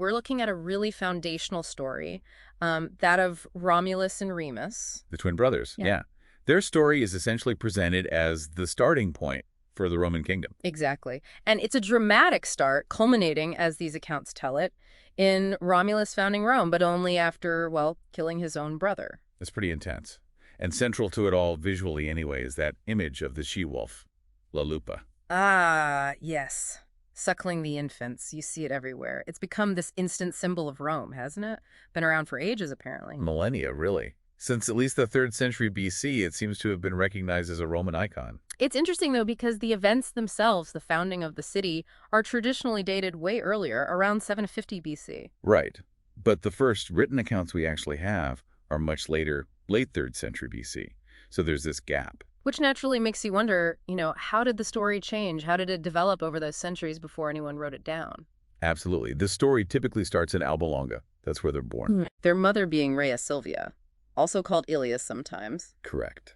we're looking at a really foundational story, that of Romulus and Remus. The twin brothers, Yeah. yeah. Their story is essentially presented as the starting point for the Roman kingdom. Exactly. And it's a dramatic start, culminating, as these accounts tell it, in Romulus founding Rome, but only after, well, killing his own brother. It's pretty intense. And central to it all, visually anyway, is that image of the she-wolf, La Lupa. Ah, yes. Suckling the infants. You see it everywhere. It's become this instant symbol of Rome, hasn't it? Been around for ages, apparently. Millennia, really. Since at least the 3rd century BC, it seems to have been recognized as a Roman icon. It's interesting, though, because the events themselves, the founding of the city, are traditionally dated way earlier, around 750 BC. Right. But the first written accounts we actually have are much later, late 3rd century BC. So there's this gap. Which naturally makes you wonder, how did the story change? How did it develop over those centuries before anyone wrote it down? Absolutely. The story typically starts in Alba Longa. That's where they're born. Their mother being Rhea Silvia, also called Ilias sometimes. Correct.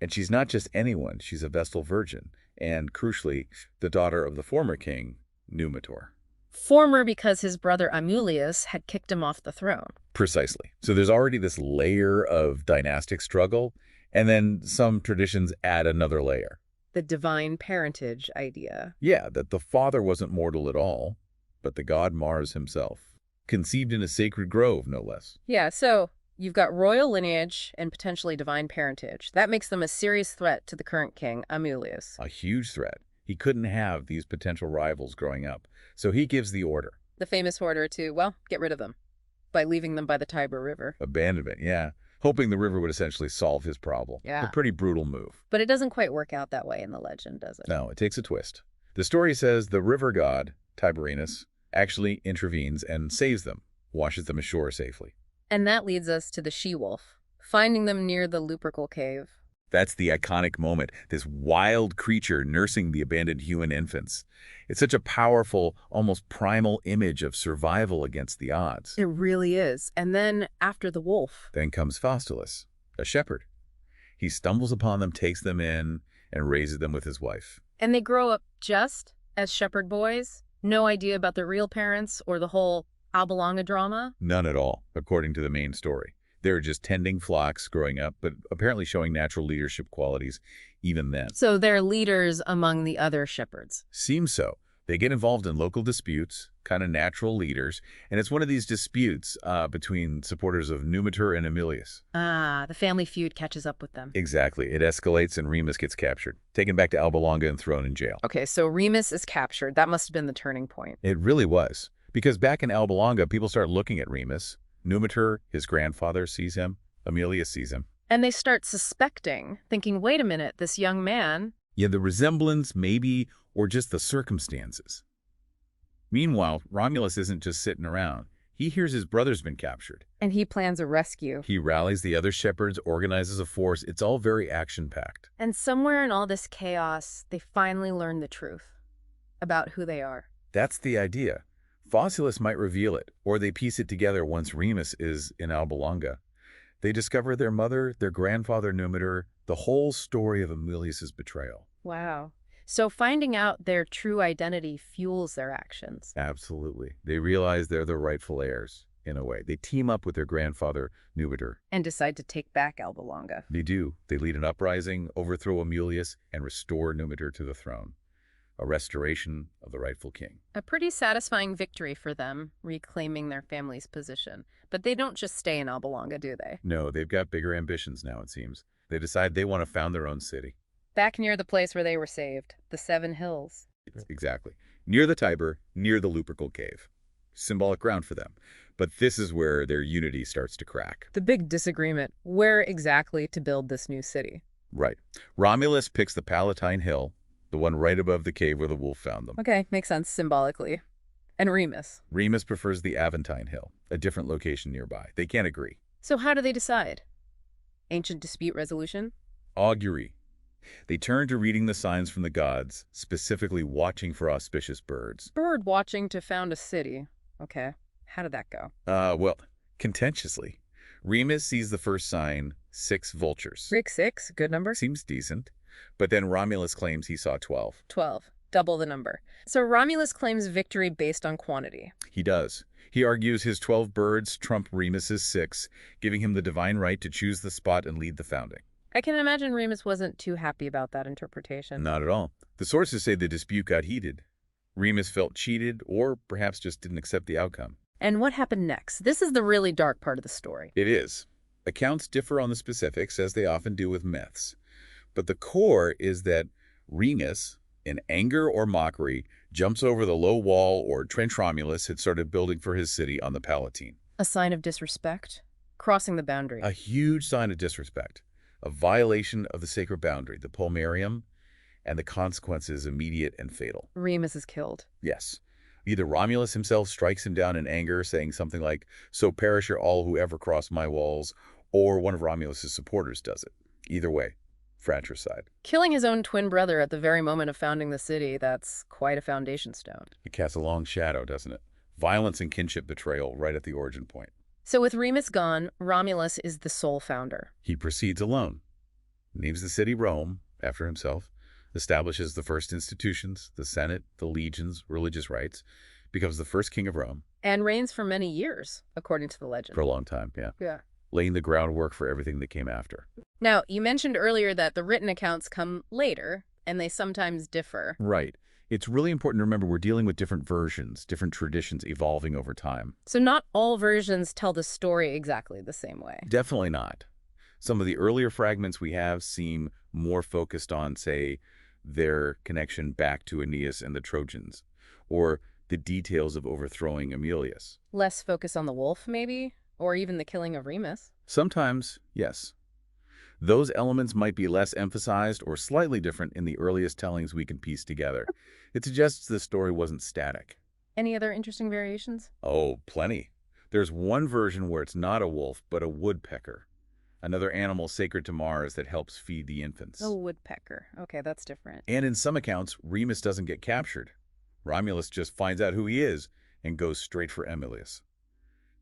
And she's not just anyone. She's a Vestal virgin. And crucially, the daughter of the former king, Numitor. Former because his brother Amulius had kicked him off the throne. Precisely. So there's already this layer of dynastic struggle, and then some traditions add another layer. The divine parentage idea. Yeah, that the father wasn't mortal at all, but the god Mars himself. Conceived in a sacred grove, no less. Yeah, so you've got royal lineage and potentially divine parentage. That makes them a serious threat to the current king, Amulius. A huge threat. He couldn't have these potential rivals growing up, so he gives the order. The famous order to, well, get rid of them by leaving them by the Tiber River. Abandonment, yeah. Hoping the river would essentially solve his problem. Yeah. A pretty brutal move. But it doesn't quite work out that way in the legend, does it? No, it takes a twist. The story says the river god, Tiberinus, actually intervenes and saves them, washes them ashore safely. And that leads us to the she-wolf, finding them near the Lupercal cave. That's the iconic moment, this wild creature nursing the abandoned human infants. It's such a powerful, almost primal image of survival against the odds. It really is. And then, after the wolf, Then comes Faustulus, a shepherd. He stumbles upon them, takes them in, and raises them with his wife. and they grow up just as shepherd boys, no idea about their real parents or the whole Albalonga drama. None at all, according to the main story. They're just tending flocks growing up, but apparently showing natural leadership qualities even then. So they're leaders among the other shepherds. Seems so. They get involved in local disputes, kind of natural leaders, and it's one of these disputes between supporters of Numitor and Aemilius. Ah, the family feud catches up with them. Exactly. It escalates and Remus gets captured, taken back to Alba Longa and thrown in jail. Okay, so Remus is captured. That must have been the turning point. It really was. Because back in Alba Longa, people start looking at Remus. Numitor, his grandfather, sees him. Aemilius sees him. And they start suspecting, thinking, wait a minute, this young man. Yeah, the resemblance, maybe, or just the circumstances. Meanwhile, Romulus isn't just sitting around. He hears his brother's been captured. And he plans a rescue. He rallies the other shepherds, organizes a force. It's all very action-packed. And somewhere in all this chaos, they finally learn the truth about who they are. That's the idea. Faustulus might reveal it, or they piece it together once Remus is in Alba Longa. They discover their mother, their grandfather Numitor, the whole story of Aemilius's betrayal. Wow. So finding out their true identity fuels their actions. Absolutely. They realize they're the rightful heirs, in a way. They team up with their grandfather, Numitor. And decide to take back Albalonga. They do. They lead an uprising, overthrow Aemilius, and restore Numitor to the throne. A restoration of the rightful king. A pretty satisfying victory for them, reclaiming their family's position. But they don't just stay in Albalonga, do they? No, they've got bigger ambitions now, it seems. They decide they want to found their own city. Back near the place where they were saved, the Seven Hills. Exactly. Near the Tiber, near the Lupercal cave. Symbolic ground for them. But this is where their unity starts to crack. The big disagreement, where exactly to build this new city. Right. Romulus picks the Palatine Hill, the one right above the cave where the wolf found them. Okay, makes sense symbolically. And Remus. Remus prefers the Aventine Hill, a different location nearby. They can't agree. So how do they decide? Ancient dispute resolution? Augury. They turn to reading the signs from the gods, specifically watching for auspicious birds. Bird watching to found a city. Okay, how did that go? Well, contentiously. Remus sees the first sign, 6 vultures. Rick 6, good number. Seems decent. But then Romulus claims he saw 12. 12, double the number. So Romulus claims victory based on quantity. He does. He argues his 12 birds trump Remus's 6, giving him the divine right to choose the spot and lead the founding. I can imagine Remus wasn't too happy about that interpretation. Not at all. The sources say the dispute got heated. Remus felt cheated or perhaps just didn't accept the outcome. And what happened next? This is the really dark part of the story. It is. Accounts differ on the specifics, as they often do with myths. But the core is that Remus, in anger or mockery, jumps over the low wall or trench Romulus had started building for his city on the Palatine. A sign of disrespect? Crossing the boundary. A huge sign of disrespect, a violation of the sacred boundary, the pomerium, and the consequences immediate and fatal. Remus is killed. Yes. Either Romulus himself strikes him down in anger, saying something like, "So perish all who ever cross my walls," or one of Romulus's supporters does it. Either way, fratricide. Killing his own twin brother at the very moment of founding the city, that's quite a foundation stone. It casts a long shadow, doesn't it? Violence and kinship betrayal right at the origin point. So with Remus gone, Romulus is the sole founder. He proceeds alone, names the city Rome after himself, establishes the first institutions, the Senate, the legions, religious rites, becomes the first king of Rome. And reigns for many years, according to the legend. For a long time, yeah. Yeah. Laying the groundwork for everything that came after. Now, you mentioned earlier that the written accounts come later, and they sometimes differ. Right. It's really important to remember we're dealing with different versions, different traditions evolving over time. So not all versions tell the story exactly the same way. Definitely not. Some of the earlier fragments we have seem more focused on, say, their connection back to Aeneas and the Trojans, or the details of overthrowing Aemilius. Less focus on the wolf, maybe? Or even the killing of Remus? Sometimes, yes. Those elements might be less emphasized or slightly different in the earliest tellings we can piece together. It suggests the story wasn't static. Any other interesting variations? Oh, plenty. There's one version where it's not a wolf, but a woodpecker, another animal sacred to Mars that helps feed the infants. Oh, woodpecker. Okay, that's different. And in some accounts, Remus doesn't get captured. Romulus just finds out who he is and goes straight for Aemilius.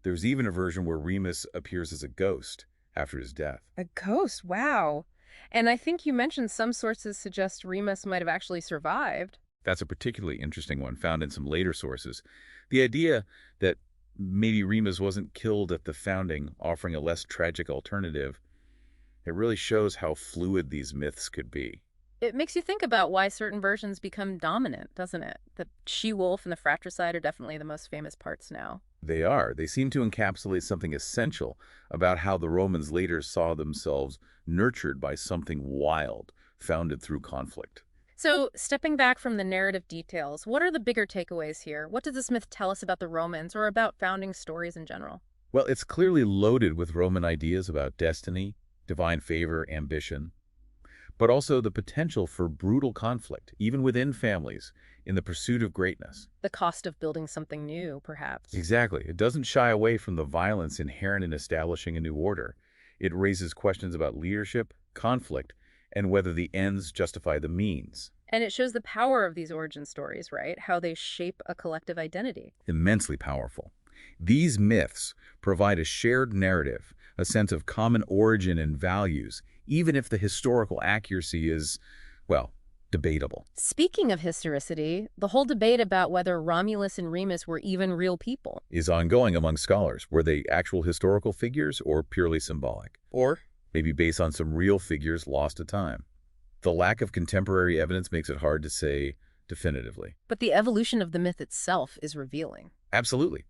There's even a version where Remus appears as a ghost after his death. A ghost, wow. And I think you mentioned some sources suggest Remus might have actually survived. That's a particularly interesting one found in some later sources. The idea that maybe Remus wasn't killed at the founding, offering a less tragic alternative, it really shows how fluid these myths could be. It makes you think about why certain versions become dominant, doesn't it? The she-wolf and the fratricide are definitely the most famous parts now. They are. They seem to encapsulate something essential about how the Romans later saw themselves nurtured by something wild, founded through conflict. So, stepping back from the narrative details, what are the bigger takeaways here? What does this myth tell us about the Romans or about founding stories in general? Well, it's clearly loaded with Roman ideas about destiny, divine favor, ambition, but also the potential for brutal conflict, even within families, in the pursuit of greatness. The cost of building something new, perhaps. Exactly. It doesn't shy away from the violence inherent in establishing a new order. It raises questions about leadership, conflict, and whether the ends justify the means. And it shows the power of these origin stories, right? How they shape a collective identity. Immensely powerful. These myths provide a shared narrative, a sense of common origin and values, even if the historical accuracy is, well, debatable. Speaking of historicity, the whole debate about whether Romulus and Remus were even real people Is ongoing among scholars. Were they actual historical figures or purely symbolic? Or maybe based on some real figures lost to time? The lack of contemporary evidence makes it hard to say definitively. But the evolution of the myth itself is revealing. Absolutely.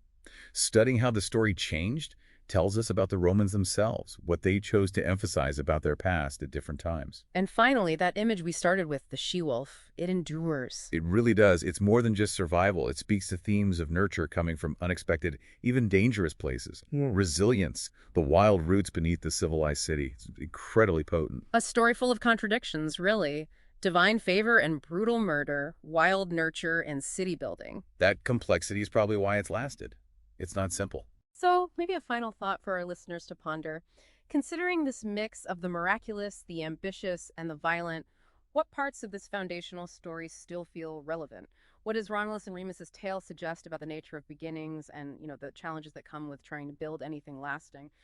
Studying how the story changed tells us about the Romans themselves, what they chose to emphasize about their past at different times. And finally, that image we started with, the she-wolf, it endures. It really does. It's more than just survival. It speaks to themes of nurture coming from unexpected, even dangerous places. Resilience, the wild roots beneath the civilized city. It's incredibly potent. A story full of contradictions, really. Divine favor and brutal murder, wild nurture and city building. That complexity is probably why it's lasted. It's not simple. So, maybe a final thought for our listeners to ponder. Considering this mix of the miraculous, the ambitious, and the violent, what parts of this foundational story still feel relevant? What does Romulus and Remus's tale suggest about the nature of beginnings and, the challenges that come with trying to build anything lasting?